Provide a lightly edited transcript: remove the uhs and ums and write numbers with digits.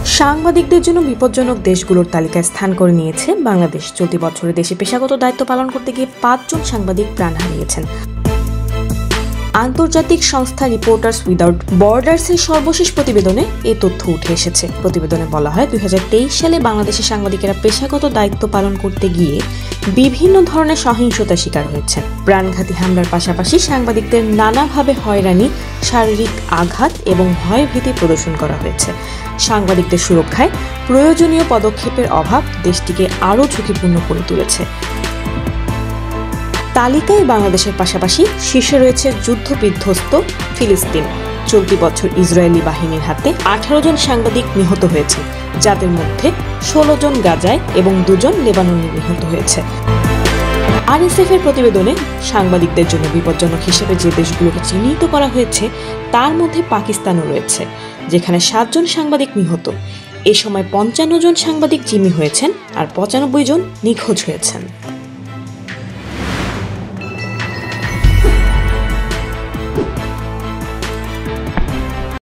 সাংবাদিকদের জন্য বিপজ্জনক দেশগুলোর তালিকায় স্থান করে নিয়েছে বাংলাদেশ। চলতি বছরে দেশে পেশাগত দায়িত্ব পালন করতে গিয়ে ৫ জন সাংবাদিক প্রাণ হারিয়েছেন। আন্তর্জাতিক সংস্থা রিপোর্টার্স উইদাউট বর্ডার্সের সর্বশেষ প্রতিবেদনে এই তথ্য উঠে এসেছে। প্রতিবেদনে বলা হয় ২০২৩ সালে বাংলাদেশের সাংবাদিকেরা পেশাগত দায়িত্ব পালন করতে গিয়ে বিভিন্ন ধরনের সহিংসতার শিকার হয়েছে। প্রাণঘাতী হামলার পাশাপাশি সাংবাদিকদের নানাভাবে হয়রানি, শারীরিক আঘাত এবং ভয়ভীতি প্রদর্শন করা হয়েছে। সাংবাদিকদের সুরক্ষায় প্রয়োজনীয় পদক্ষেপের অভাব দেশটিকে আরও ঝুঁকিপূর্ণ করে তুলেছে। তালিকায় বাংলাদেশের পাশাপাশি শীর্ষে রয়েছে যুদ্ধবিধ্বস্ত ফিলিস্তিন। চলতি বছর ইসরায়েলি বাহিনীর হাতে ১৮ জন সাংবাদিক নিহত হয়েছে, যাদের মধ্যে ১৬ জন গাজায় এবং ২ জন লেবাননে নিহত হয়েছে। আরএসএফ এর প্রতিবেদনে সাংবাদিকদের জন্য বিপজ্জনক হিসেবে যে দেশগুলোকে চিহ্নিত করা হয়েছে তার মধ্যে পাকিস্তানও রয়েছে, যেখানে ৭ জন সাংবাদিক নিহত। এ সময় ৫৫ জন সাংবাদিক জিম্মি হয়েছেন আর ৯৫ জন নিখোঁজ হয়েছেন।